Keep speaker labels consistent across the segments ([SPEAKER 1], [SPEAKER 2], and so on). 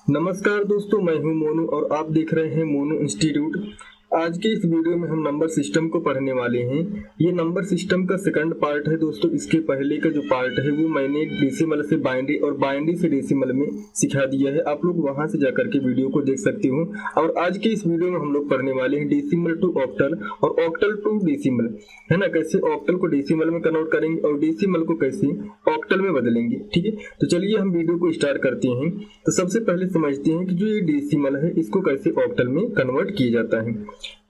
[SPEAKER 1] नमस्कार दोस्तों, मैं हूं मोनू और आप देख रहे हैं मोनू इंस्टीट्यूट। आज के इस वीडियो में हम नंबर सिस्टम को पढ़ने वाले हैं। ये नंबर सिस्टम का सेकंड पार्ट है दोस्तों। इसके पहले का जो पार्ट है वो मैंने डेसिमल से बाइनरी और बाइनरी से डेसिमल में सिखा दिया है। आप लोग वहां से जाकर के वीडियो को देख सकते हो। और आज के इस वीडियो में हम लोग पढ़ने वाले हैं डेसिमल टू ऑक्टल और ऑक्टल टू डेसिमल, है ना। कैसे ऑक्टल को डेसिमल में कन्वर्ट करेंगे और डेसिमल को कैसे ऑक्टल में बदलेंगे, ठीक है। तो चलिए हम वीडियो को स्टार्ट करते हैं। तो सबसे पहले समझते हैं कि जो ये डेसिमल है इसको कैसे ऑक्टल में कन्वर्ट किया जाता है।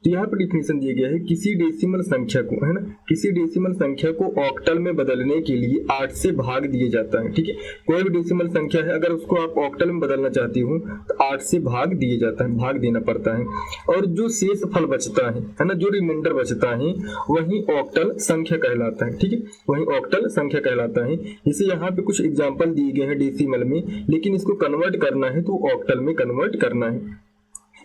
[SPEAKER 1] तो यहाँ पर डिफिनेशन दिया गया है, किसी डेसिमल संख्या को, है ना, किसी डेसिमल संख्या को ऑक्टल में बदलने के लिए 8 से भाग दिया जाता है, ठीक है। कोई भी डेसिमल संख्या है, अगर उसको आप ऑक्टल में बदलना चाहती हो तो 8 से भाग दिया जाता है, भाग देना पड़ता है। और जो शेष फल बचता है ना, जो रिमाइंडर बचता है वही ऑक्टल संख्या कहलाता है, ठीक है, वही ऑक्टल संख्या कहलाता है। जैसे यहाँ पे कुछ एग्जाम्पल दिए गए हैं डेसिमल में, लेकिन इसको कन्वर्ट करना है तो ऑक्टल में कन्वर्ट करना है।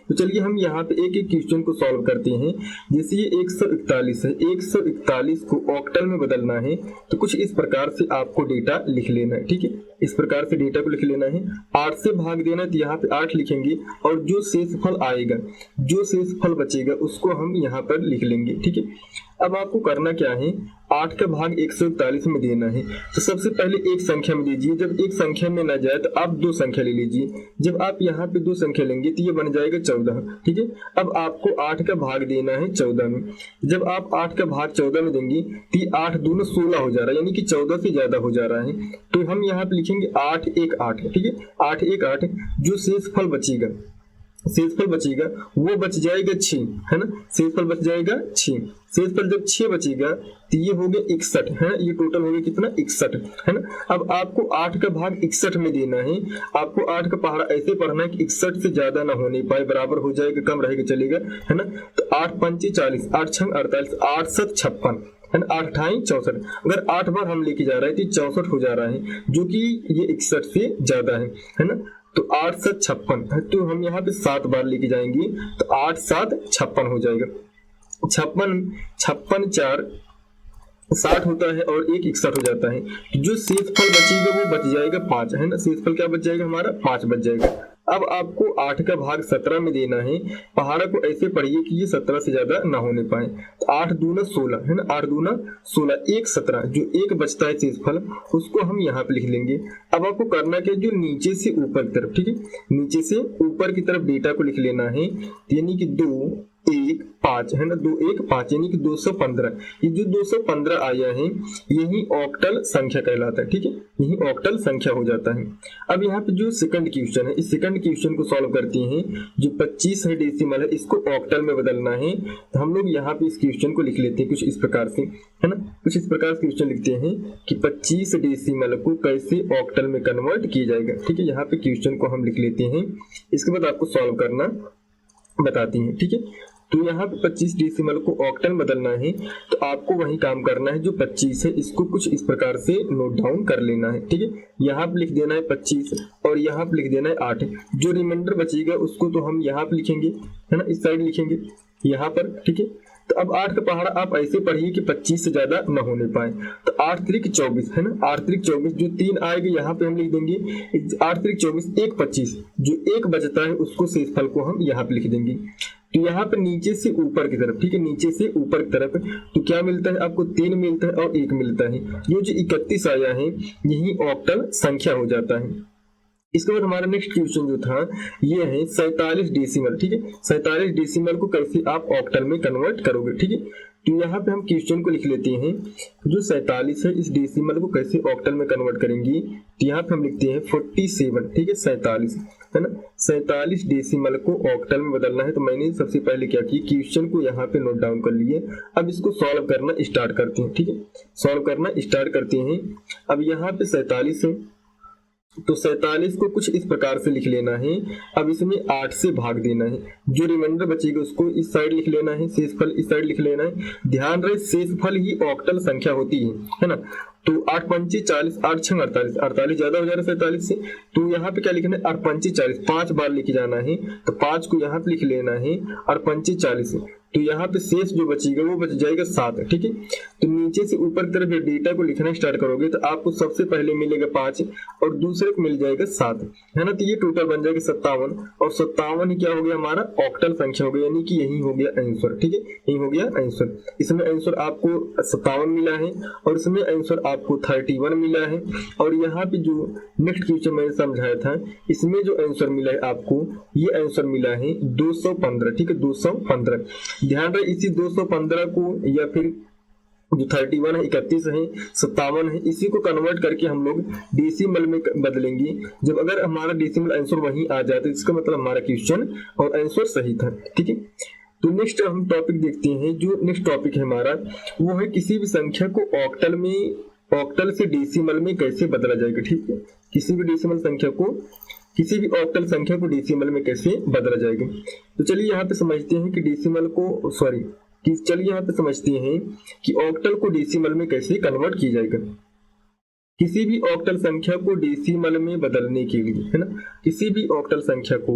[SPEAKER 1] तो चलिए हम यहाँ पे एक एक क्वेश्चन को सॉल्व करते हैं। जैसे ये 141 है, 141 को ऑक्टल में बदलना है तो कुछ इस प्रकार से आपको डेटा लिख लेना है, ठीक है। इस प्रकार से डेटा को लिख लेना है। 8 से भाग देना है तो यहाँ पे 8 लिखेंगे और जो शेष फल आएगा, जो शेष फल बचेगा उसको हम यहाँ पर लिख लेंगे, ठीक है। अब आपको करना क्या है, 8 का भाग 141 में देना है। तो सबसे पहले एक संख्या में दीजिए। जब एक संख्या में ना जाए तो आप दो संख्या ले लीजिए। जब आप यहाँ पे दो संख्या लेंगे तो ये बन जाएगा 14, ठीक है। अब आपको 8 का भाग देना है 14 में। जब आप 8 का भाग 14 में देंगे तो ये 8 दूना 16 हो जा रहा है, यानी कि 14 से ज्यादा हो जा रहा है। तो हम यहाँ पे लिखेंगे 8 1 8, ठीक है, 8 1 8। जो शेष फल बचेगा, शेषफल बचेगा वो बच जाएगा 6, है ना। शेषफल बच जाएगा 6। शेषफल जब 6 बचेगा तो ये हो गया 61, है। ये टोटल हो गया कितना, 61, है ना। अब आपको 8 का भाग 61 में देना है। आपको 8 का पहाड़ा ऐसे पढ़ना है कि 61 से ज्यादा ना होने पाए, बराबर हो जाएगा, कम रहेगा चलेगा, है ना। तो 8 पंचे 40, 8 छंग 48, 8 सत 56, है ना, 8 अठाई 64। अगर 8 बार हम लेके जा रहे हैं तो 64 हो जा रहा है, जो कि ये 61 से ज्यादा है ना। तो 8 7 56 है, तो हम यहाँ पे 7 बार लेके जाएंगे तो 8 7 56 हो जाएगा। 56 4 60 होता है और 1 61 हो जाता है। तो जो शेषफल बचेगा वो बच जाएगा 5, है ना। शेषफल क्या बच जाएगा हमारा, 5 बच जाएगा। अब आपको 8 का भाग 17 में देना है। पहाड़ा को ऐसे पढ़िए कि ये 17 से ज्यादा ना होने पाए। तो 8 दूना 16, है ना, 8 दूना 16, 1 17। जो एक बचता है शेषफल उसको हम यहाँ पे लिख लेंगे। अब आपको करना क्या, जो नीचे से ऊपर की तरफ, ठीक है, नीचे से ऊपर की तरफ डेटा को लिख लेना है। यानी कि 2 1 5, है ना, 2 1 5, यानी कि 215। ये जो 215 आया है यही ऑक्टल संख्या कहलाता है, ठीक है, यही ऑक्टल संख्या हो जाता है। अब यहाँ पे जो सेकंड क्वेश्चन है, इस सेकंड क्वेश्चन को सॉल्व करते हैं। जो 25 है डेसिमल है, इसको ऑक्टल में बदलना है। तो हम लोग यहाँ पे इस क्वेश्चन को लिख लेते हैं कुछ इस प्रकार से, है ना। कुछ इस प्रकार से क्वेश्चन लिखते हैं कि 25 डेसिमल को कैसे ऑक्टल में कन्वर्ट किया जाएगा, ठीक है। यहाँ पे क्वेश्चन को हम लिख लेते हैं, इसके बाद आपको सॉल्व करना बताती हैं, ठीक है। तो यहाँ पे 25 डेसिमल को ऑक्टल बदलना है तो आपको वही काम करना है। जो 25 है इसको कुछ इस प्रकार से नोट डाउन कर लेना है, ठीक है। यहाँ पे लिख देना है 25 और यहाँ पे लिख देना है 8। जो रिमाइंडर बचेगा उसको तो हम यहाँ पे लिखेंगे, है ना, इस साइड लिखेंगे यहाँ पर, ठीक है। तो अब 8 का पहाड़ा आप ऐसे पढ़िए कि 25 से ज्यादा न होने पाए। तो 8 3 24, है ना, 8 3 24। जो 3 आएगा यहाँ पे हम लिख देंगे 8 3 24, 1 25। जो एक बचता है उसको शेषफल को हम यहाँ पे लिख देंगे। तो यहाँ पे नीचे से ऊपर की तरफ, ठीक है, नीचे से ऊपर की तरफ तो क्या मिलता है आपको, 3 मिलता है और 1 मिलता है। ये जो 31 आया है यही ऑक्टल संख्या हो जाता है। इसके बाद हमारा नेक्स्ट क्वेश्चन जो था ये है 47 डेसिमल, ठीक है। 47 डेसिमल को कैसे आप ऑक्टल में कन्वर्ट करोगे, ठीक है। तो यहाँ पे हम क्वेश्चन को लिख लेते हैं। जो 47 है इस डेसिमल को कैसे ऑक्टल में कन्वर्ट करेंगे। तो यहाँ पे हम लिखते हैं 47, ठीक है, 47, है ना। 47 डेसिमल को ऑक्टल में बदलना है। तो मैंने सबसे पहले क्या किया, क्वेश्चन को यहाँ पे नोट डाउन कर लिए। अब इसको सॉल्व करना स्टार्ट करते हैं, ठीक है, सॉल्व करना स्टार्ट करते हैं। अब यहाँ पे 47 है तो 47 को कुछ इस प्रकार से लिख लेना है। अब इसमें 8 से भाग देना है। जो रिमाइंडर बचेगा उसको इस साइड लिख लेना है, शेषफल इस साइड लिख लेना है। ध्यान रहे शेषफल ही ऑक्टल संख्या होती है ना। तो 8 पंचे 40, 8 छंग 48, 48 ज्यादा हो जा रहा है 47 से। तो यहाँ पे क्या लिखना है, 8 पंचे 40, 5 बार लेके जाना है। तो 5 को यहाँ पे लिख लेना है और पंचे 40, तो यहाँ पे शेष जो बचेगा वो बच जाएगा 7। ठीक है, तो नीचे से ऊपर की तरफ डेटा को लिखना स्टार्ट करोगे तो आपको सबसे पहले मिलेगा 5 और दूसरे को मिल जाएगा 7, है ना। तो ये टोटल बन जाएगा 57 और 57 ही क्या हो गया हमारा ऑक्टल संख्या हो गया, यानी कि यही हो गया आंसर। ठीक है, यही हो गया आंसर। इसमें आंसर आपको 57 मिला है और इसमें आंसर आपको 31 मिला है। और यहाँ पे जो नेक्स्ट क्वेश्चन मैंने समझाया था इसमें जो आंसर मिला है आपको, ये आंसर मिला है 215। ठीक है, 215। ध्यान रहे इसी 215 को या फिर जो 31 है, 31 है, 57 है, इसी को कन्वर्ट करके हम लोग डेसिमल में बदलेंगे। जब अगर हमारा डेसिमल आंसर वहीं आ जाए तो इसका मतलब हमारा क्वेश्चन और आंसर सही था। ठीक है, तो नेक्स्ट हम टॉपिक देखते हैं। जो नेक्स्ट टॉपिक है हमारा वो है किसी भी संख्या को ऑक्टल से डेसिमल में कैसे बदला जाएगा। ठीक है, किसी भी ऑक्टल संख्या को डेसिमल में कैसे बदला जाएगा। तो चलिए यहाँ पे समझते हैं कि ऑक्टल को डेसिमल में कैसे कन्वर्ट किया जाएगा। किसी भी ऑक्टल संख्या को डेसिमल में बदलने के लिए, है ना, किसी भी ऑक्टल संख्या को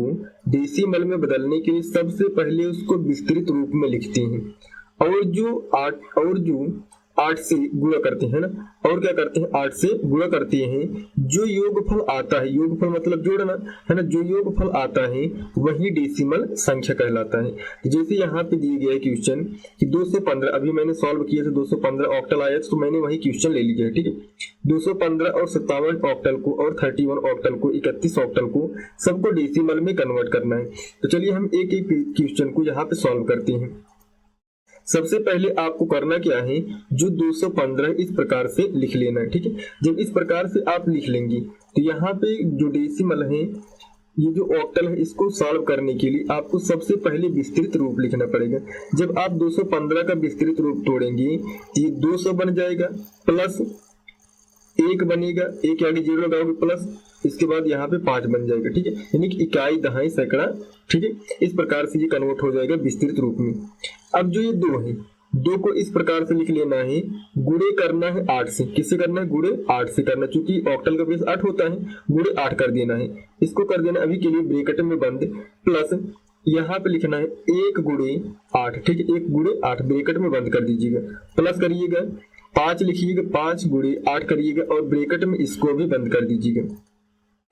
[SPEAKER 1] डेसिमल में बदलने के लिए सबसे पहले उसको विस्तृत रूप में लिखते हैं और जो 8 से गुणा करते हैं ना, और क्या करते हैं 8 से गुणा करते हैं। जो योगफल आता है, योगफल मतलब जोड़ना, है ना, जो योगफल आता है वही डेसिमल संख्या कहलाता है। जैसे यहाँ पे दिए गया है क्वेश्चन कि 215, अभी मैंने सॉल्व किया था 215 ऑक्टल आया तो मैंने वही क्वेश्चन ले लिया है। ठीक है, 215 और 57 ऑक्टल को और 31 ऑक्टल को 31 ऑक्टल को सबको डेसिमल में कन्वर्ट करना है। तो चलिए हम एक एक क्वेश्चन को यहाँ पे सॉल्व करते हैं। सबसे पहले आपको करना क्या है, जो 215 इस प्रकार से लिख लेना है। ठीक है, जब इस प्रकार से आप लिख लेंगे तो यहाँ पे जो डेसिमल है, ये जो ऑक्टल है, इसको सॉल्व करने के लिए आपको सबसे पहले विस्तृत रूप लिखना पड़ेगा। जब आप 215 का विस्तृत रूप तोड़ेंगे तो ये 200 बन जाएगा, प्लस 1 बनेगा, 1 आगे 0 लगाओगे, प्लस इसके बाद यहाँ पे 5 बन जाएगा। ठीक है, यानी कि इकाई, दहाई, सैकड़ा। ठीक है, इस प्रकार से ये कन्वर्ट हो जाएगा विस्तृत रूप में। अब जो ये 2 है, 2 को इस प्रकार से लिख लेना है, गुणे करना है 8 से। किससे करना है, गुणे 8 से करना, क्योंकि ऑक्टल का बेस 8 होता है, गुणे 8 कर देना है। इसको कर देना अभी के लिए ब्रैकेट में बंद, प्लस यहाँ पे लिखना है 1 गुणे 8। ठीक है, 1 गुणे 8 ब्रैकेट में बंद कर दीजिएगा, प्लस करिएगा 5 लिखिएगा, 5 गुणे 8 करिएगा और ब्रैकेट में इसको भी बंद कर दीजिएगा।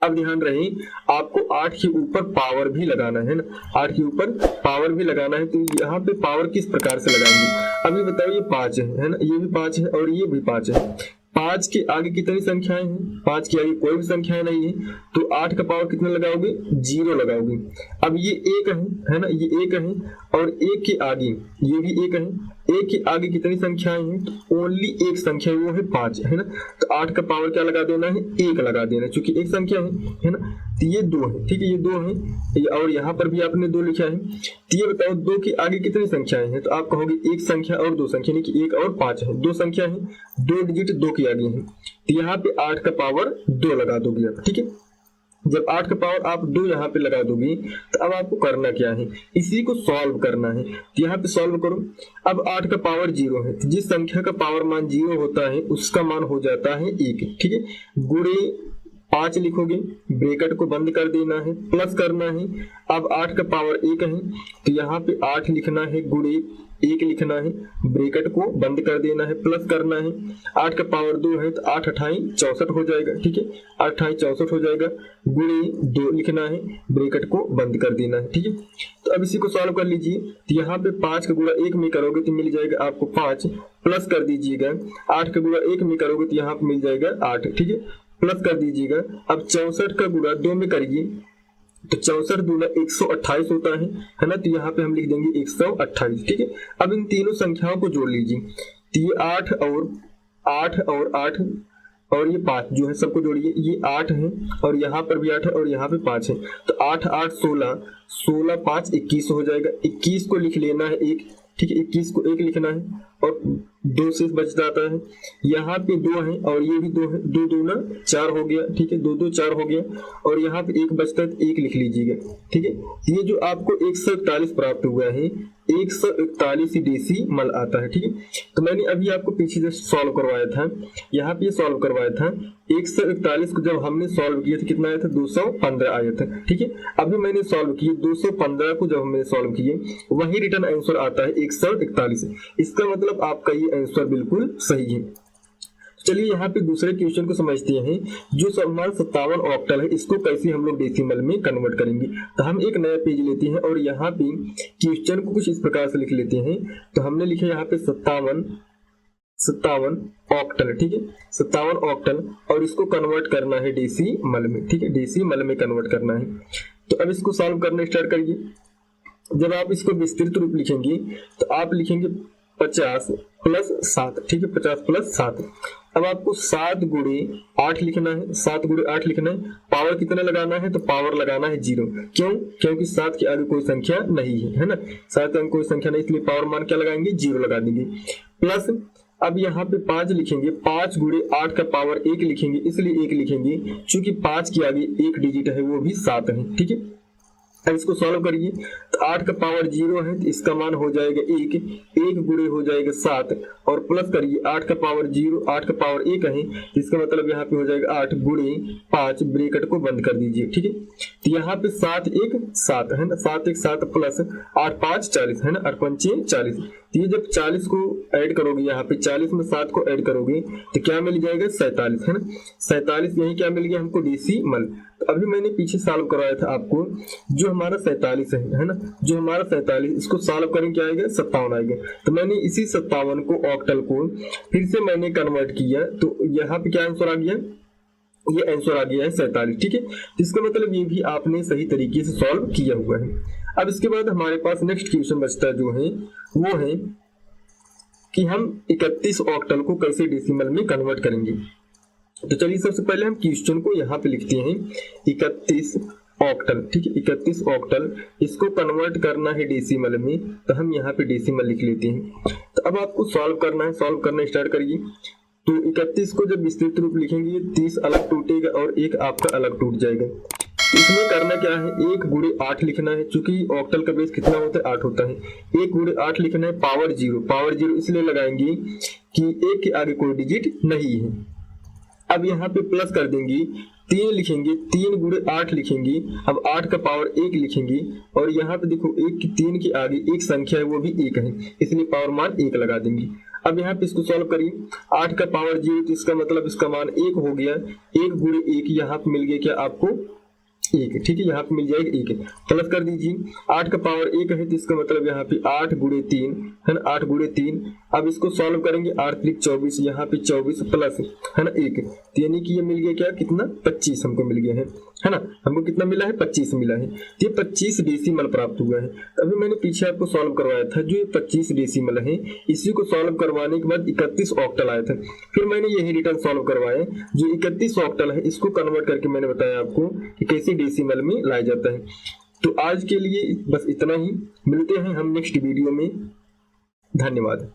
[SPEAKER 1] अब ध्यान रहे आपको 8 के ऊपर पावर भी लगाना है ना, 8 के ऊपर पावर भी लगाना है। तो यहाँ पे पावर किस प्रकार से लगाएंगे, अभी बताओ, ये 5 है ना, ये भी 5 है और ये भी 5 है। 5 के आगे कितनी संख्याएं हैं, 5 के आगे कोई भी संख्या नहीं है, तो 8 का पावर कितना लगाओगे, 0 लगाओगे। अब ये 1 है ना, ये 1 है और 1 के आगे ये भी 1 है। 1 के आगे कितनी संख्याएं हैं, तो ओनली एक संख्या वो है 5, है ना। तो 8 का पावर क्या लगा देना है, 1 लगा देना, क्योंकि एक संख्या है ना। तो ये 2 है, ठीक है, ये 2 है और यहाँ पर भी आपने 2 लिखा है। तो ये बताओ 2 के आगे कितनी संख्याएं हैं, तो आप कहोगे एक संख्या और 2 संख्या, यानी कि 1 और 5 है, 2 संख्या है, 2 डिजिट 2 के आगे है। तो यहाँ पे 8 का पावर 2 लगा दोगे आप। ठीक है, जब 8 का पावर आप 2 यहाँ पे लगा दोगे तो अब आपको करना क्या है, इसी को सॉल्व करना है। तो यहाँ पे सॉल्व करो। अब 8 का पावर 0 है, तो जिस संख्या का पावर मान 0 होता है उसका मान हो जाता है 1। ठीक है, गुणे 5 लिखोगे, ब्रैकेट को बंद कर देना है, प्लस करना है। अब 8 का पावर 1 है तो यहाँ पे 8 लिखना है, गुणे 1 लिखना है, ब्रैकेट को बंद कर देना है, प्लस करना है। 8 का पावर 2 है तो 8 8 64 हो जाएगा। ठीक है, 8 8 64 हो जाएगा, गुणे 2 लिखना है, ब्रैकेट को बंद कर देना है। ठीक है, तो अब इसी को सॉल्व कर लीजिए। तो यहाँ पे 5 का गुणा 1 में करोगे तो मिल जाएगा आपको 5, प्लस कर दीजिएगा। 8 का गुणा 1 में करोगे तो यहाँ पे मिल जाएगा 8। ठीक है, प्लस कर दीजिएगा। अब 64 का गुणा 2 में करिए तो 64 दूना 128 होता है ना। तो यहाँ पे हम लिख देंगे 128। ठीक है, अब इन तीनों संख्याओं को जोड़ लीजिए। तो ये 8 और 8 और ये 5 जो है सबको जोड़िए। ये 8 है और यहाँ पर भी 8 है और यहाँ पे 5 है। तो 8 8 16, 16 5 21 हो जाएगा। 21 को लिख लेना है 1। ठीक है, 21 को 1 लिखना है और 2 शेष बच जाता है। यहाँ पे 2 है और ये भी 2 है, 2 2 ना 4 हो गया, ठीक है, 2 2 4 हो गया और यहाँ पे 1 बचता है तो 1 लिख लीजिएगा, ठीक है। ये जो आपको 141 प्राप्त हुआ है, 141 डेसिमल आता है, ठीक है। तो मैंने अभी आपको पीछे जस्ट सॉल्व करवाया था, यहाँ पे सॉल्व करवाया था। 141 को जब हमने सॉल्व किया था कितना आया था, 215 आया था, ठीक है। अभी मैंने सॉल्व किया 215 को जब हमने सॉल्व किए वही रिटर्न आंसर आता है 141। इसका मतलब आपका ये आंसर बिल्कुल सही है। चलिए यहाँ पे दूसरे क्वेश्चन को समझते हैं। जो हमारा 57 ऑक्टल है इसको कैसे हम लोग डेसिमल में कन्वर्ट करेंगे। तो हम एक नया पेज लेते हैं और यहाँ पे क्वेश्चन को कुछ इस प्रकार से लिख लेते हैं। तो हमने लिखा यहाँ पे 57 ऑक्टल, ठीक है, 57 ऑक्टल और इसको कन्वर्ट करना है डेसिमल में, ठीक है, डेसिमल में कन्वर्ट करना है। तो अब इसको सॉल्व करना स्टार्ट करिए। जब आप इसको विस्तृत रूप लिखेंगे तो आप लिखेंगे 50 प्लस 7, ठीक है, 50 प्लस 7। अब आपको 7 गुणे 8 लिखना है, 7 गुणे 8 लिखना है। पावर कितना लगाना है, तो पावर लगाना है 0। क्यों? क्योंकि 7 के आगे कोई संख्या नहीं है ना, 7 के आगे कोई संख्या नहीं, इसलिए पावर मान क्या लगाएंगे, 0 लगा देंगे। प्लस अब यहाँ पे 5 लिखेंगे, 5 गुणे 8 का पावर 1 लिखेंगे, इसलिए 1 लिखेंगे चूंकि 5 के आगे एक डिजिट है वो भी 7 है, ठीक है। अब इसको सॉल्व करिए तो 8 का पावर 0 है तो इसका मान हो जाएगा 1, 1 गुणे हो जाएगा 7 और प्लस करिए 8 का पावर 0, 8 का पावर 1 है, इसका मतलब यहाँ पे हो जाएगा 8 गुणे 5, ब्रैकेट को बंद कर दीजिए, ठीक है। तो यहाँ पे 7 1 7 है ना, 7 1 7 प्लस 8 5 40 है ना, 8 5 40। तो ये जब 40 को ऐड करोगे, यहाँ पे 40 में 7 को ऐड करोगे तो क्या मिल जाएगा, 47 है ना, 47। यही क्या मिल गया हमको, डेसिमल। तो अभी मैंने पीछे सॉल्व करवाया था आपको, जो हमारा 47 है ना, जो हमारा 47 इसको सॉल्व करेंगे क्या आएगा, 57 आएगा। तो मैंने इसी 57 को ऑक्टल को फिर से मैंने कन्वर्ट किया तो यहाँ पे क्या आंसर आ गया, ये आंसर आ गया है 47, ठीक है। इसका मतलब ये भी आपने सही तरीके से सॉल्व किया हुआ है। अब इसके बाद हमारे पास नेक्स्ट क्वेश्चन बचता जो है वो है कि हम 31 ऑक्टल को कैसे डेसिमल में कन्वर्ट करेंगे। तो चलिए सबसे पहले हम क्वेश्चन को यहाँ पे लिखते हैं 31 ऑक्टल, ठीक है, 31 ऑक्टल, इसको कन्वर्ट करना है डेसिमल में, तो हम यहाँ पे डेसिमल लिख लेते हैं। तो अब आपको सॉल्व करना है, सॉल्व करना स्टार्ट करिए। तो 31 को जब विस्तृत रूप लिखेंगे 30 अलग टूटेगा और 1 आपका अलग टूट जाएगा। इसमें करना क्या है, 1 गुणे 8 लिखना है, चूंकि ऑक्टल का बेस कितना होता है, 8 होता है। 1 गुणे 8 लिखना है, पावर 0, पावर 0 इसलिए लगाएंगे कि 1 के आगे कोई डिजिट नहीं है। अब यहाँ पे प्लस कर देंगे, 3 लिखेंगे, 3 गुणे 8 लिखेंगे, अब 8 का पावर 1 लिखेंगे और यहाँ पे देखो 1 की 3 के आगे एक संख्या है वो भी 1 है, इसलिए पावर मान 1 लगा देंगे। अब यहाँ पे इसको सॉल्व करिए, 8 का पावर 0 तो इसका मतलब इसका मान 1 हो गया, 1 गुणे 1 यहाँ पे मिल गया क्या आपको, 1, ठीक है, यहाँ पे मिल जाएगा 1। प्लस कर दीजिए, 8 का पावर 1 है तो इसका मतलब यहाँ पे 8 गुणे 3 है ना, 8 गुणे 3। अब इसको सॉल्व करेंगे, 8 3 24, यहाँ पे 24 प्लस है ना 1, तो यानी कि ये मिल गया क्या, कितना, 25 हमको मिल गया है ना, हमको कितना मिला है, 25 मिला है। तो ये 25 डेसिमल प्राप्त हुआ है। अभी मैंने पीछे आपको सॉल्व करवाया था, जो ये 25 डेसिमल है इसी को सॉल्व करवाने के बाद 31 ऑक्टल आया था, फिर मैंने यही रिटर्न सॉल्व करवाया। जो 31 ऑक्टल है इसको कन्वर्ट करके मैंने बताया आपको कि कैसे डेसिमल में लाया जाता है। तो आज के लिए बस इतना ही, मिलते हैं हम नेक्स्ट वीडियो में, धन्यवाद।